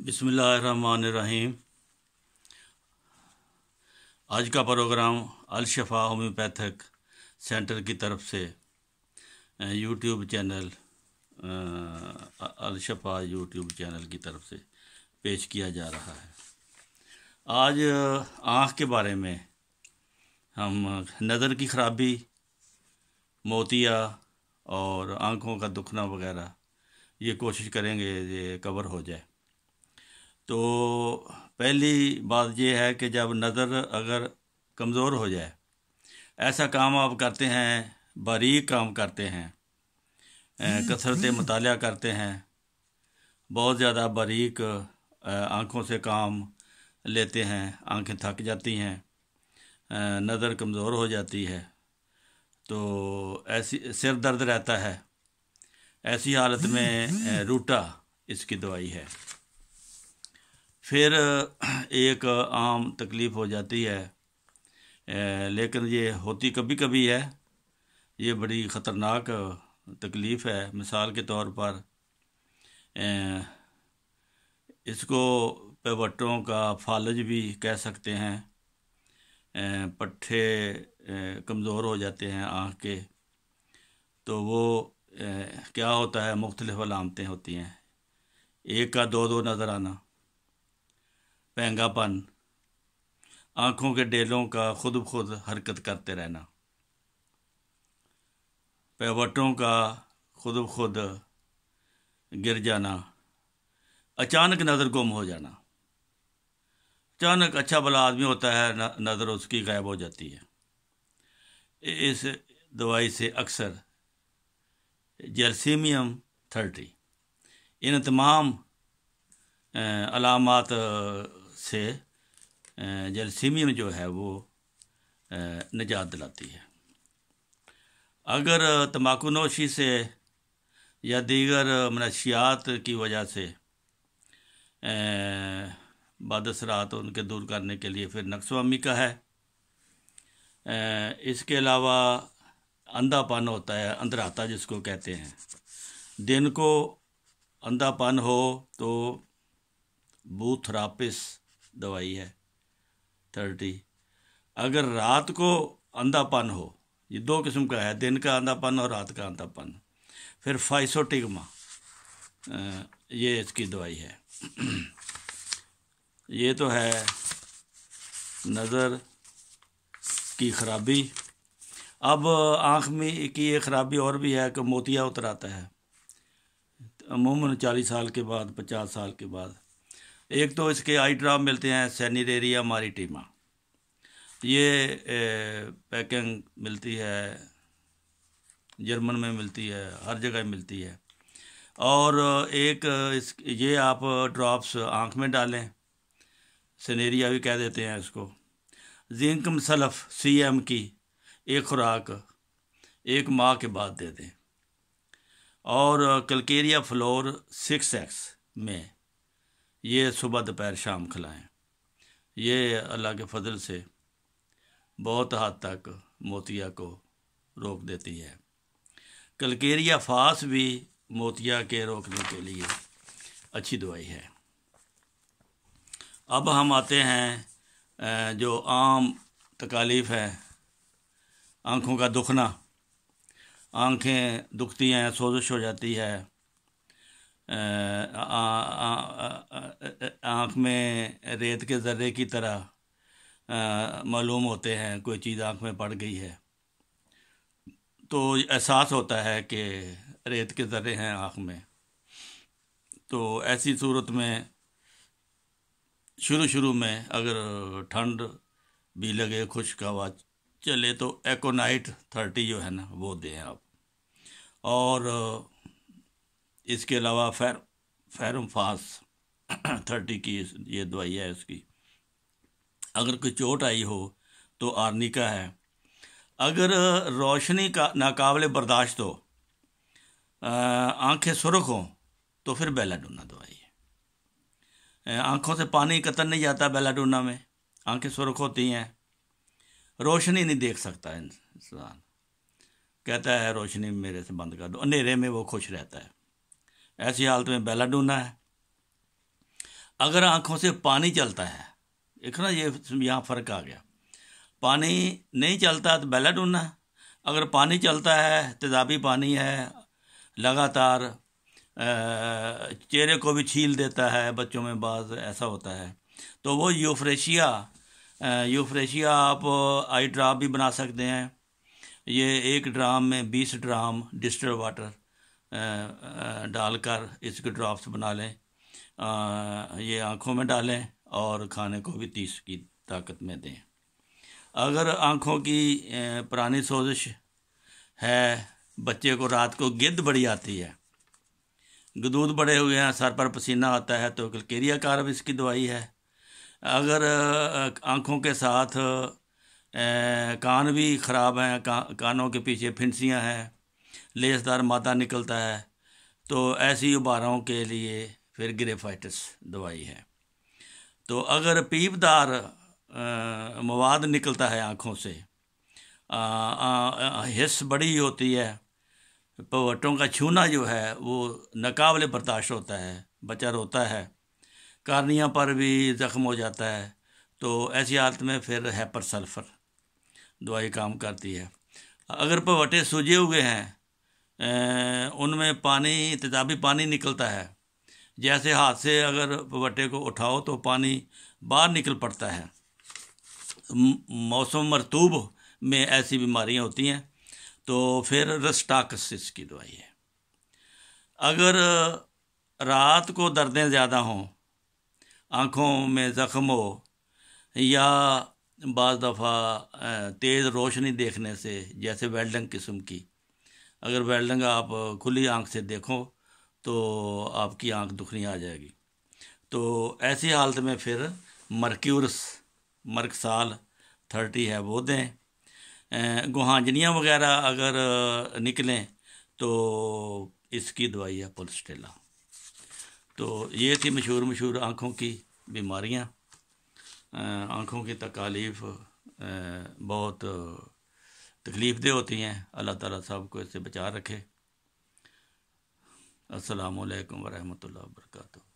बिस्मिल्लाहिर्रहमानिर्रहीम। आज का प्रोग्राम अल-शफा होम्योपैथिक सेंटर की तरफ से यूट्यूब चैनल अल-शफा यूट्यूब चैनल की तरफ से पेश किया जा रहा है। आज आँख के बारे में हम नज़र की ख़राबी, मोतिया और आँखों का दुखना वगैरह ये कोशिश करेंगे ये कवर हो जाए। तो पहली बात ये है कि जब नज़र अगर कमज़ोर हो जाए, ऐसा काम आप करते हैं, बारीक काम करते हैं, कसरत मुतालिया करते हैं, बहुत ज़्यादा बारीक आँखों से काम लेते हैं, आँखें थक जाती हैं, नज़र कमज़ोर हो जाती है, तो ऐसी सिर दर्द रहता है। ऐसी हालत में रूटा इसकी दवाई है। फिर एक आम तकलीफ़ हो जाती है, लेकिन ये होती कभी कभी है, ये बड़ी ख़तरनाक तकलीफ़ है। मिसाल के तौर पर इसको पेवटों का फालज भी कह सकते हैं। पट्टे कमज़ोर हो जाते हैं आँख के, तो वो क्या होता है, मुख्तलिफ़ अलामतें होती हैं। एक का दो नज़र आना, पेंगापन, आँखों के डेलों का खुद ब खुद हरकत करते रहना, पेवटों का खुद ब खुद गिर जाना, अचानक नज़र गुम हो जाना। अचानक अच्छा भला आदमी होता है, नज़र उसकी गायब हो जाती है। इस दवाई से अक्सर जैल्सीमियम 30 इन तमाम अलामात से जैल्सीमियम जो है वो निजात दिलाती है। अगर तंबाकू नोशी से या दीगर मनशियात की वजह से बदअसरात उनके दूर करने के लिए फिर नक्सवामी का है। इसके अलावा अंधापन होता है, अंधराता जिसको कहते हैं। दिन को अंधापन हो तो बूथरापिस दवाई है 30। अगर रात को अंधापन हो, ये दो किस्म का है, दिन का अंधापन और रात का अंधापन, फिर फाइसोटिग्मा ये इसकी दवाई है। ये तो है नज़र की ख़राबी। अब आँख में की एक ख़राबी और भी है कि मोतिया उतर आता है अमूमन 40 साल के बाद, 50 साल के बाद। एक तो इसके आई ड्रॉप मिलते हैं, सेनिरेरिया मारिटिमा, ये पैकिंग मिलती है, जर्मन में मिलती है, हर जगह मिलती है। और एक ये आप ड्रॉप्स आँख में डालें, सेनेरिया भी कह देते हैं इसको। जिंक मसलफ CM की एक खुराक 1 माह के बाद दे दें। और कलकेरिया फ्लोर 6X में ये सुबह दोपहर शाम खिलाएं। ये अल्लाह के फजल से बहुत हद तक मोतिया को रोक देती है। कलकेरिया फास भी मोतिया के रोकने के लिए अच्छी दवाई है। अब हम आते हैं जो आम तकालीफ है, आँखों का दुखना। आँखें दुखती हैं, सोजिश हो जाती है, आँख में रेत के ज़र्रे की तरह मालूम होते हैं, कोई चीज़ आँख में पड़ गई है, तो एहसास होता है कि रेत के ज़र्रे हैं आँख में। तो ऐसी सूरत में शुरू में अगर ठंड भी लगे, खुश्क हवा चले, तो एकोनाइट 30 जो है ना वो दें आप। और इसके अलावा फेरमफास 30 की ये दवाई है इसकी। अगर कोई चोट आई हो तो आर्निका है। अगर रोशनी का नाकाबिले बर्दाश्त हो, आंखें सुर्ख हों, तो फिर बेलाडोना दवाई है। आँखों से पानी कतन नहीं जाता बेलाडोना में, आंखें सुर्ख होती हैं, रोशनी नहीं देख सकता इंसान, कहता है रोशनी मेरे से बंद कर दो, अंधेरे में वो खुश रहता है। ऐसी हालत में बेलाडोना है। اگر آنکھوں سے پانی چلتا ہے، ایک نا یہ یہاں فرق آ گیا، پانی نہیں چلتا تو بیلا ڈوننا، اگر پانی چلتا ہے تیزابی پانی ہے لگاتار چہرے کو بھی چھیل دیتا ہے، بچوں میں بعض ایسا ہوتا ہے، تو وہ یوفریشیا آپ آئی ڈراپ بھی بنا سکتے ہیں۔ یہ 1 ڈرام میں 20 ڈرام ڈسٹل واٹر ڈال کر اس کے ڈراپس بنا لیں، یہ آنکھوں میں ڈالیں اور کھانے کو بھی 30 کی طاقت میں دیں۔ اگر آنکھوں کی پرانی سوزش ہے، بچے کو رات کو گد بڑی آتی ہے، گدود بڑے ہوئے ہیں، سر پر پسینہ آتا ہے، تو کلکیریا کارب اس کی دوائی ہے۔ اگر آنکھوں کے ساتھ کان بھی خراب ہیں، کانوں کے پیچھے پھنسیاں ہیں، لیسدار مادہ نکلتا ہے، تو ایسی اباروں کے لیے پھر گریفائٹس دوائی ہے۔ تو اگر پیپ دار مواد نکلتا ہے آنکھوں سے، حس بڑی ہوتی ہے، پوٹوں کا چھونا جو ہے وہ ناقابل برداشت ہوتا ہے، بچہ روتا ہے، کارنیا پر بھی زخم ہو جاتا ہے، تو ایسی حالت میں پھر ہیپر سلفر دوائی کام کرتی ہے۔ اگر پوٹے سوجے ہوئے ہیں، ان میں تیزابی پانی نکلتا ہے، جیسے ہاتھ سے اگر پوٹے کو اٹھاؤ تو پانی باہر نکل پڑتا ہے، موسم مرطوب میں ایسی بیماریاں ہوتی ہیں، تو پھر رسٹاکس اس کی دوائی ہے۔ اگر رات کو دردیں زیادہ ہوں، آنکھوں میں زخم ہو، یا بعض دفعہ تیز روشنی دیکھنے سے، جیسے ویلڈنگ قسم کی، اگر ویلڈنگ آپ کھلی آنکھ سے دیکھو تو آپ کی آنکھ دکھنی آ جائے گی، تو ایسی حالت میں پھر مرکسال 30 ہے وہ دیں۔ گوہانجنیاں وغیرہ اگر نکلیں تو اس کی دوائی ہے پولسٹیلا۔ تو یہ تھی مشہور آنکھوں کی بیماریاں، آنکھوں کی تکالیف بہت تکلیف دہ ہوتی ہیں، اللہ تعالیٰ سب کو اس سے بچا رکھے۔ السلام علیکم ورحمۃ اللہ وبرکاتہ۔